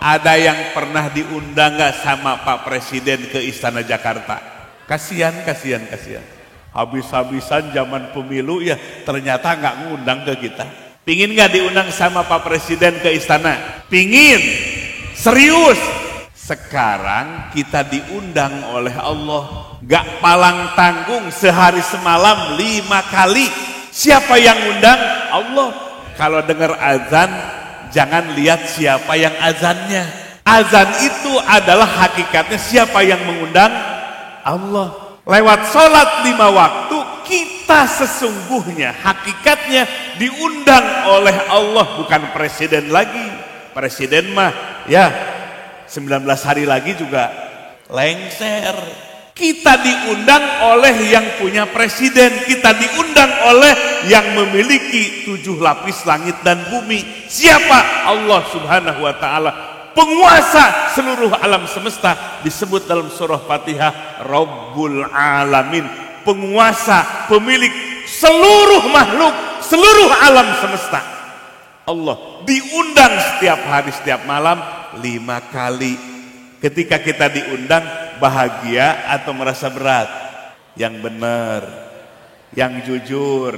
Ada yang pernah diundang gak sama Pak Presiden ke Istana Jakarta? Kasihan. Habis-habisan zaman pemilu ya ternyata gak ngundang ke kita. Pingin gak diundang sama Pak Presiden ke Istana? Pingin, serius. Sekarang kita diundang oleh Allah, gak palang tanggung, sehari semalam 5 kali. Siapa yang undang? Allah. Kalau dengar azan, jangan lihat siapa yang azannya. Azan itu adalah hakikatnya siapa yang mengundang? Allah. Lewat sholat 5 waktu, kita sesungguhnya hakikatnya diundang oleh Allah, bukan presiden lagi. Presiden mah ya 19 hari lagi juga lengser. Kita diundang oleh yang punya presiden, kita diundang oleh yang memiliki 7 lapis langit dan bumi. Siapa? Allah Subhanahu wa ta'ala, penguasa seluruh alam semesta. Disebut dalam surah Fatihah Rabbul Alamin, penguasa, pemilik seluruh makhluk, seluruh alam semesta. Allah diundang setiap hari, setiap malam 5 kali. Ketika kita diundang, bahagia atau merasa berat? Yang benar, yang jujur.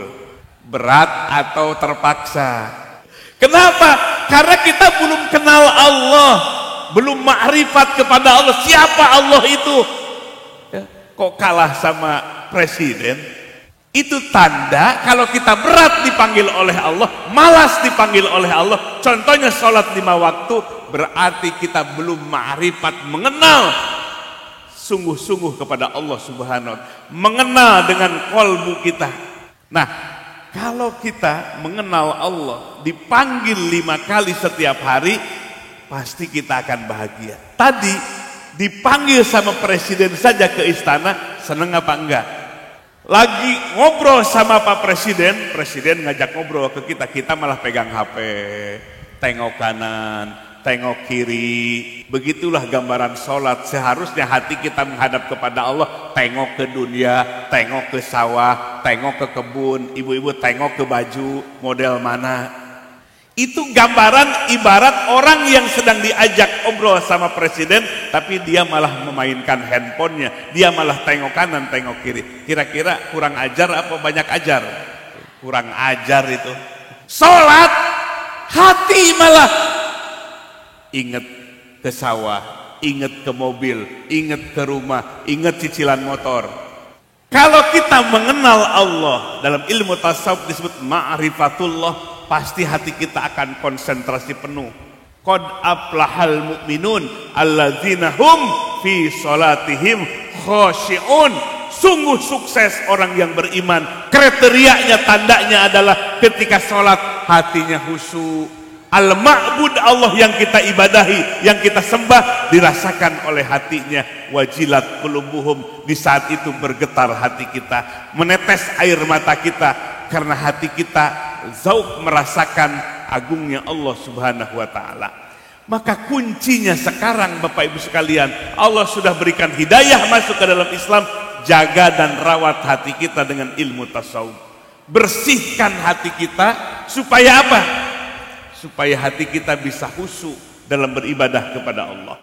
Berat atau terpaksa? Kenapa? Karena kita belum kenal Allah, belum ma'rifat kepada Allah. Siapa Allah itu? Ya, kok kalah sama presiden? Itu tanda kalau kita berat dipanggil oleh Allah, malas dipanggil oleh Allah. Contohnya sholat 5 waktu, berarti kita belum ma'rifat, mengenal sungguh-sungguh kepada Allah Subhanahu wa ta'ala, mengenal dengan kolbu kita. Nah, kalau kita mengenal Allah, dipanggil 5 kali setiap hari, pasti kita akan bahagia. Tadi dipanggil sama presiden saja ke istana, seneng apa enggak? Lagi ngobrol sama Pak Presiden, presiden ngajak ngobrol ke kita, kita malah pegang HP, tengok kanan, tengok kiri. Begitulah gambaran sholat. Seharusnya hati kita menghadap kepada Allah, tengok ke dunia, tengok ke sawah, tengok ke kebun, ibu-ibu tengok ke baju model mana. Itu gambaran ibarat orang yang sedang diajak ngobrol sama presiden, tapi dia malah memainkan handphonenya, dia malah tengok kanan, tengok kiri. Kira-kira kurang ajar apa banyak ajar? Kurang ajar itu. Sholat, hati malah ingat ke sawah, ingat ke mobil, ingat ke rumah, ingat cicilan motor. Kalau kita mengenal Allah, dalam ilmu tasawuf disebut ma'rifatullah, pasti hati kita akan konsentrasi penuh. Qad aflahal mu'minun alladzina hum fi sholatihim khoshi'un. Sungguh sukses orang yang beriman. Kriterianya, tandanya adalah ketika sholat hatinya khusyuk. Al-ma'bud, Allah yang kita ibadahi, yang kita sembah, dirasakan oleh hatinya. Wajilat qulubuhum, di saat itu bergetar hati kita, menetes air mata kita, karena hati kita zauq merasakan agungnya Allah Subhanahu wa ta'ala. Maka kuncinya sekarang Bapak Ibu sekalian, Allah sudah berikan hidayah masuk ke dalam Islam. Jaga dan rawat hati kita dengan ilmu tasawuf. Bersihkan hati kita supaya apa? Supaya hati kita bisa khusyuk dalam beribadah kepada Allah.